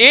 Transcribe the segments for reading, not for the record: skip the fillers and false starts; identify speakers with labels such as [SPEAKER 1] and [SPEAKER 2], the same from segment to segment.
[SPEAKER 1] A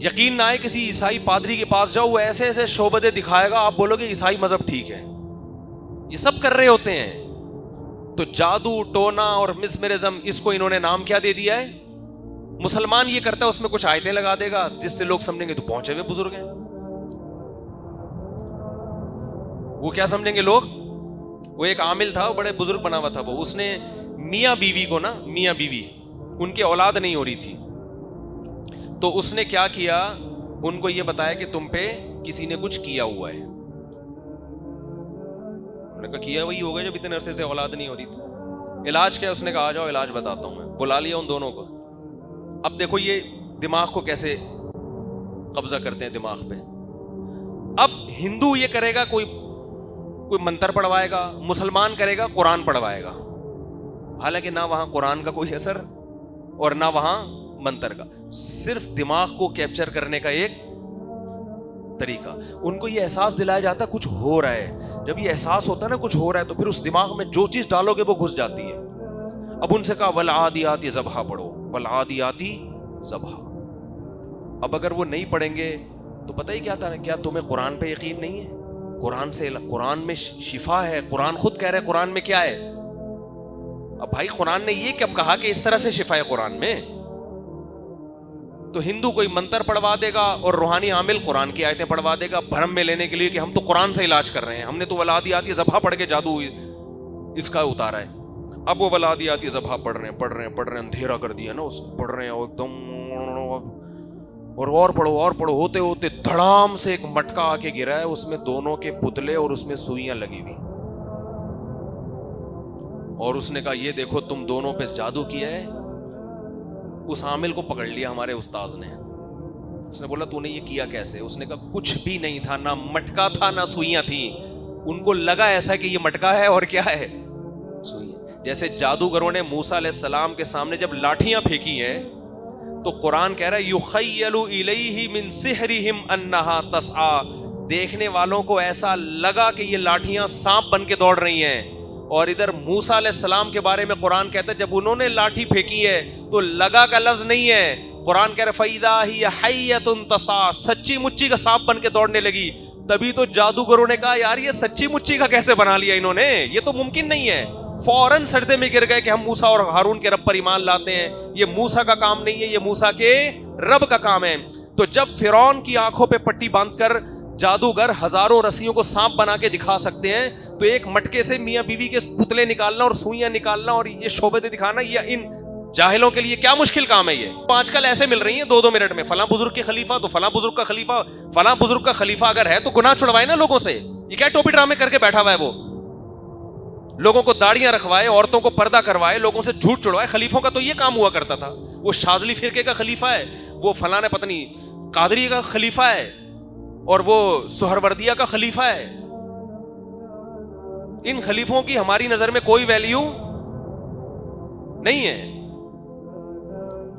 [SPEAKER 1] یقین نہ آئے کسی عیسائی پادری کے پاس جاؤ, وہ ایسے ایسے شعبدے دکھائے گا, آپ بولو گے عیسائی مذہب ٹھیک ہے. یہ سب کر رہے ہوتے ہیں. تو جادو, ٹونا اور مسمرزم, اس کو انہوں نے نام کیا دے دیا ہے؟ مسلمان یہ کرتا ہے اس میں کچھ آیتیں لگا دے گا جس سے لوگ سمجھیں گے تو پہنچے ہوئے بزرگ ہیں. وہ کیا سمجھیں گے لوگ؟ وہ ایک عامل تھا, وہ بڑے بزرگ بنا ہوا تھا, وہ اس نے میاں بیوی کو نا, میاں بیوی ان کی اولاد نہیں ہو رہی تھی, تو اس نے کیا کیا, ان کو یہ بتایا کہ تم پہ کسی نے کچھ کیا ہوا ہے. انہوں نے کہا کیا وہی ہوگا جب اتنے عرصے سے اولاد نہیں ہو رہی تھی. علاج کیا؟ اس نے کہا آ جاؤ علاج بتاتا ہوں میں. بلا لیا ان دونوں کو. اب دیکھو یہ دماغ کو کیسے قبضہ کرتے ہیں دماغ پہ. اب ہندو یہ کرے گا, کوئی منتر پڑھوائے گا, مسلمان کرے گا قرآن پڑھوائے گا, حالانکہ نہ وہاں قرآن کا کوئی اثر اور نہ وہاں منتر کا, صرف دماغ کو کیپچر کرنے کا ایک طریقہ. ان کو یہ احساس دلایا جاتا ہے کچھ ہو رہا ہے. جب یہ احساس ہوتا ہے نا کچھ ہو رہا ہے, تو پھر اس دماغ میں جو چیز ڈالو گے وہ گھس جاتی ہے. اب ان سے کہا والعادیاتی ضبحا پڑھو, والعادیاتی ضبحا. اب اگر وہ نہیں پڑھیں گے تو پتہ ہی کیا تھا, کیا تمہیں قرآن پہ یقین نہیں ہے؟ قرآن میں شفا ہے. قرآن خود کہہ رہے قرآن میں کیا ہے. اب بھائی قرآن نے یہ کب کہا کہ اس طرح سے شفا ہے قرآن میں؟ تو ہندو کوئی منتر پڑھوا دے گا اور روحانی عامل قرآن کی آیتیں پڑھوا دے گا بھرم میں لینے کے لیے کہ ہم تو قرآن سے علاج کر رہے ہیں, ہم نے تو ولادیاتی ضبحا پڑھ کے جادو اس کا اتارا ہے. اب وہ ولادیاتی ضبحا پڑھ رہے ہیں, اندھیرا کر دیا نا, اس پڑھ رہے ہیں اور ایک دم, اور پڑھو ہوتے ہوتے دھڑام سے ایک مٹکا آ کے گرا ہے, اس میں دونوں کے پتلے اور اس میں سوئیاں لگی ہوئی, اور اس نے کہا یہ دیکھو تم دونوں پہ جادو کیا ہے. اس عامل کو پکڑ لیا ہمارے استاذ نے. اس نے بولا تو نے یہ کیا کیسے؟ اس نے کہا کچھ بھی نہیں تھا, نہ مٹکا تھا نہ سوئیاں تھیں. ان کو لگا ایسا کہ یہ مٹکا ہے اور کیا ہے, سوئیاں. جیسے جادوگروں نے موسیٰ علیہ السلام کے سامنے جب لاٹھیاں پھینکی ہیں تو قرآن کہہ رہا ہے یخیل الیہ من سحرہم انہا تسعی, دیکھنے والوں کو ایسا لگا کہ یہ لاٹھیاں سانپ بن کے دوڑ رہی ہیں. اور ادھر موسیٰ علیہ السلام کے بارے میں قرآن کہتا ہے جب انہوں نے لاٹھی پھینکی ہے تو لگا کا لفظ نہیں ہے, قرآن کہہ رہا فَإِذَا هِيَ حَيَّةٌ تَسْعَىٰ, سچی مچی کا سانپ بن کے دوڑنے لگی. تبھی تو جادوگروں نے کہا یار یہ سچی مچی کا کیسے بنا لیا انہوں نے, یہ تو ممکن نہیں ہے. فوراً سجدے میں گر گئے کہ ہم موسیٰ اور ہارون کے رب پر ایمان لاتے ہیں, یہ موسیٰ کا کام نہیں ہے, یہ موسیٰ کے رب کا کام ہے. تو جب فرعون کی آنکھوں پہ پٹی باندھ کر جادوگر ہزاروں رسیوں کو سانپ بنا کے دکھا سکتے ہیں, تو ایک مٹکے سے میاں بیوی کے پتلے نکالنا اور سوئیاں نکالنا اور یہ شعبے دکھانا, یہ ان جاہلوں کے لیے کیا مشکل کام ہے. یہ آج کل ایسے مل رہی ہیں 2-2 منٹ میں, فلاں بزرگ کی خلیفہ تو فلاں بزرگ کا خلیفہ, فلاں بزرگ کا خلیفہ اگر ہے تو گناہ چھڑوائے نا لوگوں سے. یہ کیا ٹوپی ڈرامے کر کے بیٹھا ہوا ہے, وہ لوگوں کو داڑیاں رکھوائے, عورتوں کو پردہ کروائے, لوگوں سے جھوٹ چھڑوائے. خلیفوں کا تو یہ کام ہوا کرتا تھا. وہ شاذلی فرقے کا خلیفہ ہے, وہ فلاں پتہ نہیں قادری کا خلیفہ ہے, اور وہ سہروردیہ کا خلیفہ ہے. ان خلیفوں کی ہماری نظر میں کوئی ویلیو نہیں ہے.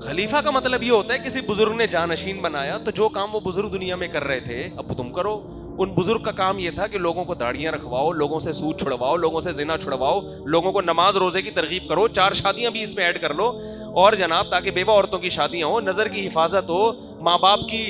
[SPEAKER 1] خلیفہ کا مطلب یہ ہوتا ہے کسی بزرگ نے جانشین بنایا تو جو کام وہ بزرگ دنیا میں کر رہے تھے اب تم کرو. ان بزرگ کا کام یہ تھا کہ لوگوں کو داڑیاں رکھواؤ, لوگوں سے سود چھڑواؤ, لوگوں سے زنا چھڑواؤ, لوگوں کو نماز روزے کی ترغیب کرو, 4 شادیاں بھی اس میں ایڈ کر لو, اور جناب تاکہ بیوہ عورتوں کی شادیاں ہو, نظر کی حفاظت ہو, ماں باپ کی,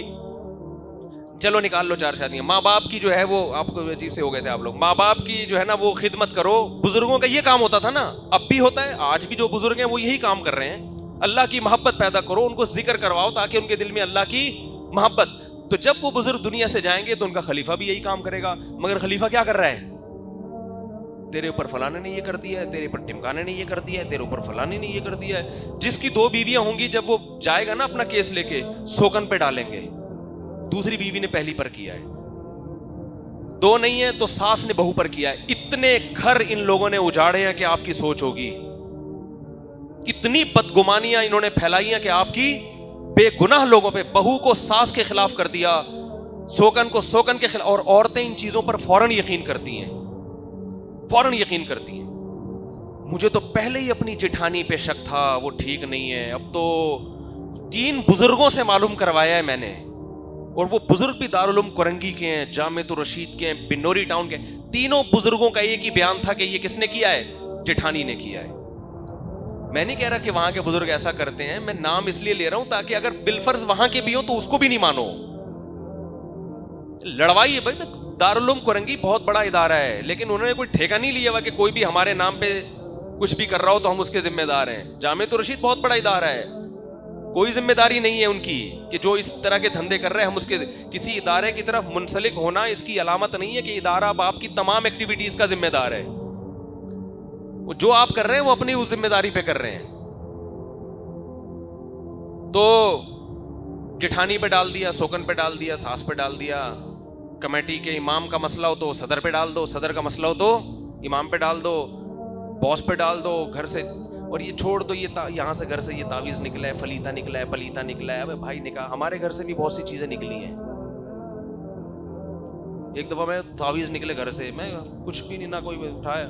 [SPEAKER 1] چلو نکال لو 4 شادیاں, ماں باپ کی جو ہے وہ, آپ کو عجیب سے ہو گئے تھے آپ لوگ, ماں باپ کی جو ہے نا وہ خدمت کرو. بزرگوں کا یہ کام ہوتا تھا نا, اب بھی ہوتا ہے, آج بھی جو بزرگ ہیں وہ یہی کام کر رہے ہیں. اللہ کی محبت پیدا کرو, ان کو ذکر کرواؤ تاکہ ان کے دل میں اللہ کی محبت. تو جب وہ بزرگ دنیا سے جائیں گے تو ان کا خلیفہ بھی یہی کام کرے گا. مگر خلیفہ کیا کر رہا ہے, تیرے اوپر فلانے نے یہ کر دیا ہے, تیرے اوپر ٹمکانے نے یہ کر دیا ہے, تیرے اوپر فلانے نے یہ کر دیا ہے. جس کی 2 بیویاں ہوں گی, جب وہ جائے گا نا اپنا کیس لے کے, سوکن پہ ڈالیں گے, دوسری بیوی نے پہلی پر کیا ہے, 2 نہیں ہے تو ساس نے بہو پر کیا ہے. اتنے گھر ان لوگوں نے اجاڑے ہیں کہ آپ کی سوچ ہوگی, کتنی بدگمانیاں انہوں نے پھیلائی ہیں کہ آپ کی بے گناہ لوگوں پہ. بہو کو ساس کے خلاف کر دیا, سوکن کو سوکن کے خلاف, اور عورتیں ان چیزوں پر فوراً یقین کرتی ہیں, فوراً یقین کرتی ہیں. مجھے تو پہلے ہی اپنی جٹھانی پہ شک تھا, وہ ٹھیک نہیں ہے, اب تو 3 بزرگوں سے معلوم کروایا ہے میں نے, اور وہ بزرگ بھی دارالعلوم کرنگی کے ہیں, جامعۃ الرشید کے ہیں, بنوری ٹاؤن کے. تینوں بزرگوں کا ایک ہی بیان تھا کہ یہ کس نے کیا ہے, جٹھانی نے کیا ہے. میں نہیں کہہ رہا کہ وہاں کے بزرگ ایسا کرتے ہیں, میں نام اس لیے لے رہا ہوں تاکہ اگر بالفرض وہاں کے بھی ہوں تو اس کو بھی نہیں مانو. لڑوائی ہے بھائی, دارالعلوم کرنگی بہت بڑا ادارہ ہے, لیکن انہوں نے کوئی ٹھیکہ نہیں لیا ہوا کہ کوئی بھی ہمارے نام پہ کچھ بھی کر رہا ہو تو ہم اس کے ذمہ دار ہیں. جامعۃ الرشید بہت بڑا ادارہ ہے, کوئی ذمہ داری نہیں ہے ان کی کہ جو اس طرح کے دھندے کر رہے ہیں ہم اس کے کسی ادارے کی طرف منسلک ہونا اس کی علامت نہیں ہے کہ ادارہ آپ کی تمام ایکٹیویٹیز کا ذمہ دار ہے. جو آپ کر رہے ہیں وہ اپنی اس ذمہ داری پہ کر رہے ہیں. تو جٹھانی پہ ڈال دیا, سوکن پہ ڈال دیا, ساس پہ ڈال دیا, کمیٹی کے امام کا مسئلہ ہو تو صدر پہ ڈال دو, صدر کا مسئلہ ہو تو امام پہ ڈال دو, باس پہ ڈال دو, گھر سے اور یہ چھوڑ دو, یہ یہاں سے گھر سے یہ تعویذ نکلا ہے, فلیتا نکلا ہے, پلیتا نکلا ہے. ابے بھائی نکاح ہمارے گھر سے بھی بہت سی چیزیں نکلی ہیں. ایک دفعہ میں تعویذ نکلے گھر سے, میں کچھ بھی نہیں, نہ کوئی اٹھایا,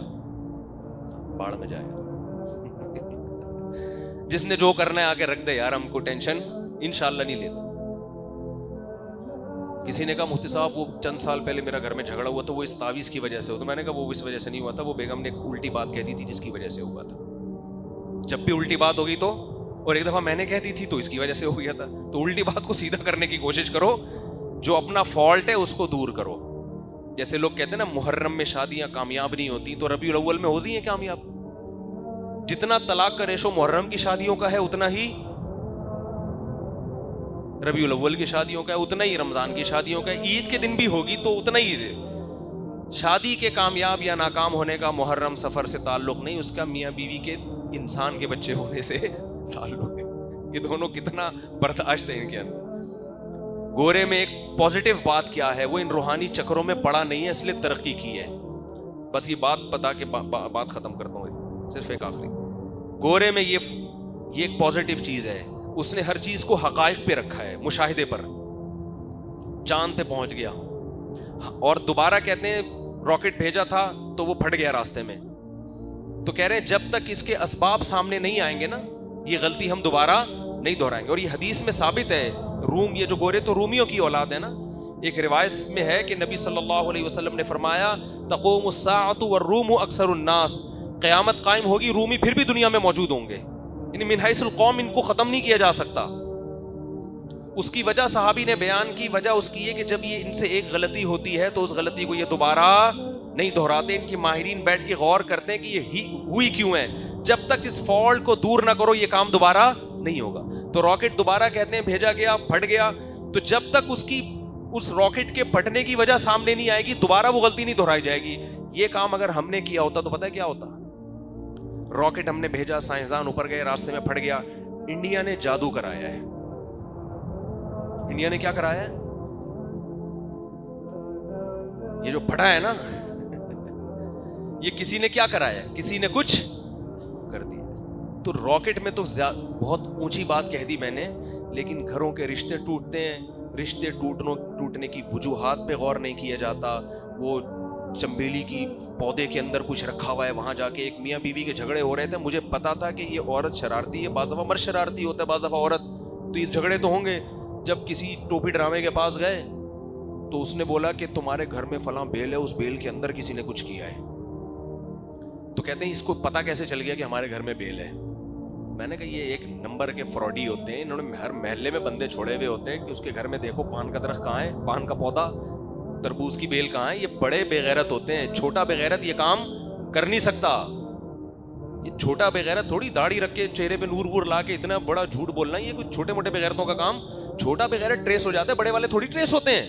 [SPEAKER 1] باڑ میں جائے گا. جس نے جو کرنا ہے آ کے رکھ دے یار, ہم کو ٹینشن انشاءاللہ نہیں لیتے. کسی نے کہا مفتی صاحب وہ چند سال پہلے میرا گھر میں جھگڑا ہوا تو وہ اس تعویذ کی وجہ سے ہو. تو میں نے کہا وہ اس وجہ سے نہیں ہوا تھا, وہ بیگم نے ایک الٹی بات کہہ دی تھی جس کی وجہ سے ہوا تھا. جب بھی الٹی بات ہوگی تو, اور ایک دفعہ میں نے کہہ دی تھی تو اس کی وجہ سے ہو گیا تھا. تو الٹی بات کو سیدھا کرنے کی کوشش کرو, جو اپنا فالٹ ہے اس کو دور کرو. جیسے لوگ کہتے ہیں نا محرم میں شادیاں کامیاب نہیں ہوتی, تو ربیع الاول میں ہوتی ہیں کامیاب. جتنا طلاق کا ریشو محرم کی شادیوں کا ہے اتنا ہی ربیع الاول کی شادیوں کا ہے, اتنا ہی رمضان کی شادیوں کا ہے. عید کے دن بھی ہوگی تو اتنا ہی. شادی کے کامیاب یا ناکام ہونے کا محرم سفر سے تعلق نہیں, اس کا میاں بیوی کے انسان کے بچے ہونے سے تعلق ہے. یہ دونوں کتنا برداشت ہے ان کے اندر. گورے میں ایک پازیٹیو بات کیا ہے, وہ ان روحانی چکروں میں پڑا نہیں ہے اس لیے ترقی کی ہے. بس یہ بات بتا کے بات ختم کرتا ہوں, صرف ایک آخری. گورے میں یہ ایک پازیٹیو چیز ہے, اس نے ہر چیز کو حقائق پہ رکھا ہے, مشاہدے پر. چاند پہ پہنچ گیا, اور دوبارہ کہتے ہیں راکٹ بھیجا تھا تو وہ پھٹ گیا راستے میں. تو کہہ رہے ہیں جب تک اس کے اسباب سامنے نہیں آئیں گے نا, یہ غلطی ہم دوبارہ نہیں دہرائیں گے. اور یہ حدیث میں ثابت ہے, روم, یہ جو گورے تو رومیوں کی اولاد ہے نا. ایک روایت میں ہے کہ نبی صلی اللہ علیہ وسلم نے فرمایا تقوم الساعۃ والروم اکثر الناس, قیامت قائم ہوگی, رومی پھر بھی دنیا میں موجود ہوں گے. یعنی من حیث القوم ان کو ختم نہیں کیا جا سکتا. اس کی وجہ صحابی نے بیان کی, وجہ اس کی ہے کہ جب یہ ان سے ایک غلطی ہوتی ہے تو اس غلطی کو یہ دوبارہ نہیں دہراتے. ان کی ماہرین بیٹھ کے غور کرتے ہیں کہ یہ ہوئی کیوں ہے. جب تک اس فالٹ کو دور نہ کرو یہ کام دوبارہ نہیں ہوگا. تو راکٹ دوبارہ کہتے ہیں بھیجا گیا, پھٹ گیا, تو جب تک اس راکٹ کے پھٹنے کی وجہ سامنے نہیں آئے گی دوبارہ وہ غلطی نہیں دہرائی جائے گی. یہ کام اگر ہم نے کیا ہوتا تو پتہ ہے کیا ہوتا. راکٹ ہم نے بھیجا, سائنسدان اوپر گئے, راستے میں پھٹ گیا. انڈیا نے جادو کرایا ہے. انڈیا نے کیا کرایا ہے؟ یہ جو پھٹا ہے نا, یہ کسی نے کیا کرایا, کسی نے کچھ کر دیا. تو راکٹ میں تو بہت اونچی بات کہہ دی میں نے, لیکن گھروں کے رشتے ٹوٹتے ہیں, رشتے ٹوٹنے کی وجوہات پہ غور نہیں کیا جاتا. وہ چمبیلی کی پودے کے اندر کچھ رکھا ہوا ہے, وہاں جا کے ایک میاں بیوی کے جھگڑے ہو رہے تھے. مجھے پتا تھا کہ یہ عورت شرارتی ہے, بعض دفعہ مرد شرارتی ہوتا ہے, بعض دفعہ عورت, تو یہ جھگڑے تو ہوں گے. جب کسی ٹوپی ڈرامے کے پاس گئے تو اس نے بولا کہ تمہارے گھر میں فلاں بیل ہے, اس بیل کے اندر کسی نے کچھ کیا ہے. تو کہتے ہیں اس کو پتا کیسے چل گیا کہ ہمارے گھر میں بیل ہے. میں نے کہا یہ ایک نمبر کے فراڈی ہوتے ہیں, انہوں نے ہر محلے میں بندے چھوڑے ہوئے ہوتے ہیں کہ اس کے گھر میں دیکھو پان کا درخت کہاں ہے, پان کا پودا, تربوز کی بیل کہاں ہے. یہ بڑے بے غیرت ہوتے ہیں, چھوٹا بے غیرت یہ کام کر نہیں سکتا. یہ چھوٹا بے غیرت تھوڑی داڑھی رکھ کے چہرے پہ نور وور لا کے اتنا بڑا جھوٹ بولنا, یہ کوئی چھوٹے موٹے بے غیرتوں کا کام. چھوٹا بے غیرت ٹریس ہو جاتا ہے, بڑے والے تھوڑی ٹریس ہوتے ہیں.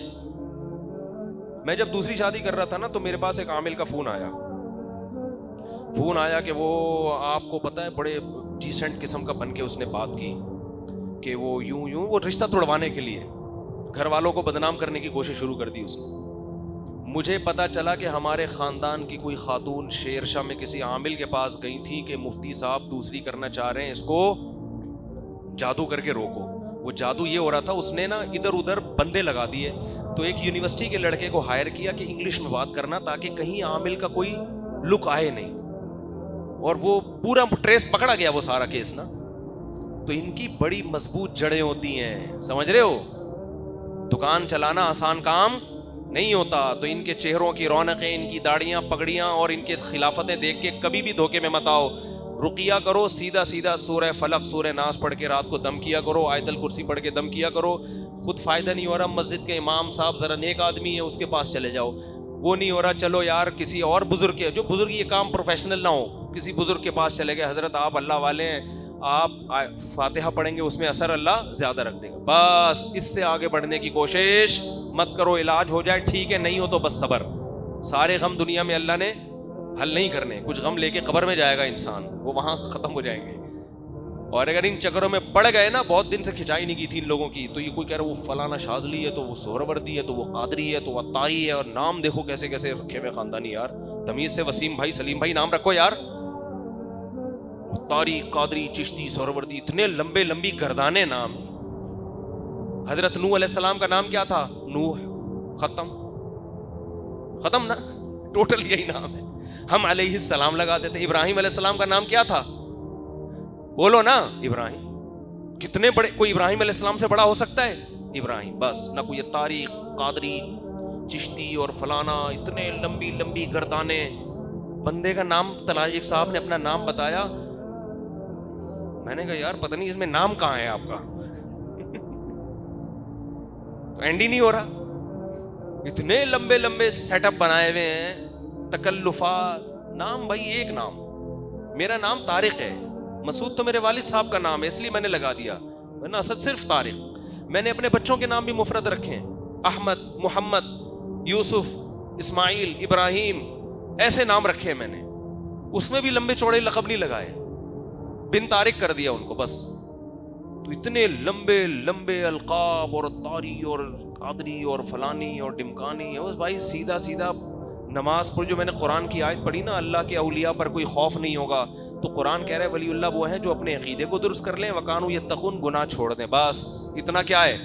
[SPEAKER 1] میں جب دوسری شادی کر رہا تھا نا تو میرے پاس ایک عامل کا فون آیا کہ وہ آپ کو پتا ہے بڑے ڈیسنٹ قسم کا بن کے اس نے بات کی کہ وہ یوں وہ رشتہ توڑوانے کے لیے گھر والوں کو بدنام کرنے کی کوشش شروع کر دی اس نے. مجھے پتا چلا کہ ہمارے خاندان کی کوئی خاتون شیر شاہ میں کسی عامل کے پاس گئی تھی کہ مفتی صاحب دوسری کرنا چاہ رہے ہیں, اس کو جادو کر کے روکو. وہ جادو یہ ہو رہا تھا, اس نے نا ادھر ادھر بندے لگا دیے. تو ایک یونیورسٹی کے لڑکے کو ہائر کیا کہ انگلش میں بات کرنا تاکہ کہیں عامل کا کوئی لک آئے نہیں, اور وہ پورا ٹریس پکڑا گیا وہ سارا کیس نا. تو ان کی بڑی مضبوط جڑیں ہوتی ہیں, سمجھ رہے ہو. دکان چلانا آسان کام نہیں ہوتا. تو ان کے چہروں کی رونقیں, ان کی داڑیاں, پگڑیاں اور ان کے خلافتیں دیکھ کے کبھی بھی دھوکے میں مت آؤ. رقیہ کرو، سیدھا سیدھا سورہ فلق سورہ ناس پڑھ کے رات کو دم کیا کرو، آیت الکرسی پڑھ کے دم کیا کرو. خود فائدہ نہیں ہو رہا، مسجد کے امام صاحب ذرا نیک آدمی ہے اس کے پاس چلے جاؤ. وہ نہیں ہو رہا، چلو یار کسی اور بزرگ کے، جو بزرگ یہ کام پروفیشنل نہ ہو، کسی بزرگ کے پاس چلے گئے، حضرت آپ اللہ والے ہیں، آپ فاتحہ پڑھیں گے اس میں اثر اللہ زیادہ رکھ دے گا. بس اس سے آگے بڑھنے کی کوشش مت کرو. علاج ہو جائے ٹھیک ہے، نہیں ہو تو بس صبر. سارے غم دنیا میں اللہ نے حل نہیں کرنے. کچھ غم لے کے قبر میں جائے گا انسان، وہ وہاں ختم ہو جائیں گے. اور اگر ان چکروں میں پڑ گئے نا، بہت دن سے کھنچائی نہیں کی تھی ان لوگوں کی، تو یہ کوئی کہہ رہا وہ فلانا شاذلی ہے، تو وہ سہروردی ہے، تو وہ قادری ہے، تو وہ عطاری ہے، اور نام دیکھو کیسے کیسے رکھے ہوئے خاندانی. یار تمیز سے وسیم بھائی سلیم بھائی نام رکھو یار. عطاری، قادری، چشتی، سہروردی، اتنے لمبے لمبی گردانے نام. حضرت نوح علیہ السلام کا نام کیا تھا؟ نوح. ختم نا، ٹوٹل یہی نام ہے. ہم علیہ السلام لگا دیتے. ابراہیم علیہ السلام کا نام کیا تھا؟ بولو نا، ابراہیم. کتنے بڑے، کوئی ابراہیم علیہ السلام سے بڑا ہو سکتا ہے؟ ابراہیم بس. نہ کوئی تاریخ، قادری، چشتی اور فلانا، اتنے لمبی لمبی گردانے. بندے کا نام تلاش، ایک صاحب نے اپنا نام بتایا، میں نے کہا یار پتہ نہیں اس میں نام کہاں ہے آپ کا. تو اینڈ ہی نہیں ہو رہا. اتنے لمبے لمبے سیٹ اپ بنائے ہوئے ہیں، تکلفات. نام بھائی ایک نام. میرا نام طارق ہے، مسعود تو میرے والد صاحب کا نام ہے اس لیے میں نے لگا دیا، ورنہ اصل صرف طارق. میں نے اپنے بچوں کے نام بھی مفرد رکھے ہیں، احمد، محمد، یوسف، اسماعیل، ابراہیم، ایسے نام رکھے ہیں میں نے. اس میں بھی لمبے چوڑے لقب نہیں لگائے، بن طارق کر دیا ان کو بس. تو اتنے لمبے لمبے القاب اور طاری اور قادری اور فلانی اور ڈمکانی. بس بھائی سیدھا سیدھا نماز پڑھ. جو میں نے قرآن کی آیت پڑھی نا، اللہ کے اولیاء پر کوئی خوف نہیں ہوگا، تو قرآن کہہ رہا ہے ولی اللہ وہ ہیں جو اپنے عقیدے کو درست کر لیں، وکانوا یتقون، گناہ چھوڑ دیں. بس اتنا کیا ہے.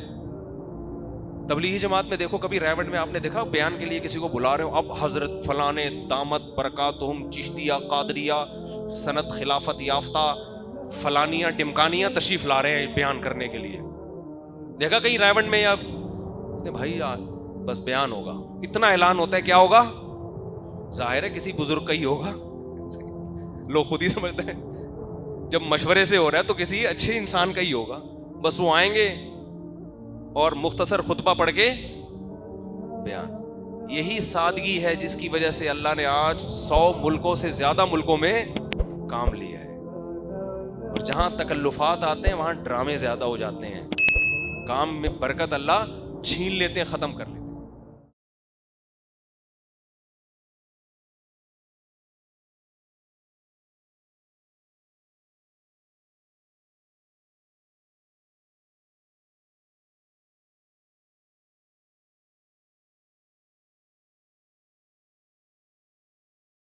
[SPEAKER 1] تبلیغی جماعت میں دیکھو، کبھی ریوٹ میں آپ نے دیکھا بیان کے لیے کسی کو بلا رہے ہو، اب حضرت فلانے دامت برکاتہم چشتیہ قادریہ سند خلافت یافتہ فلانیاں ڈمکانیاں تشریف لا رہے ہیں بیان کرنے کے لیے. دیکھا کہیں ریوٹ میں؟ یا بھائی بس بیان ہوگا، اتنا اعلان ہوتا ہے، کیا ہوگا؟ ظاہر ہے کسی بزرگ کا ہی ہوگا، لوگ خود ہی سمجھتے ہیں. جب مشورے سے ہو رہا ہے تو کسی اچھے انسان کا ہی ہوگا. بس وہ آئیں گے اور مختصر خطبہ پڑھ کے بیان. یہی سادگی ہے جس کی وجہ سے اللہ نے آج 100 ملکوں سے زیادہ ملکوں میں کام لیا ہے. اور جہاں تکلفات آتے ہیں وہاں ڈرامے زیادہ ہو جاتے ہیں، کام میں برکت اللہ چھین لیتے ہیں، ختم کر لیتے ہیں.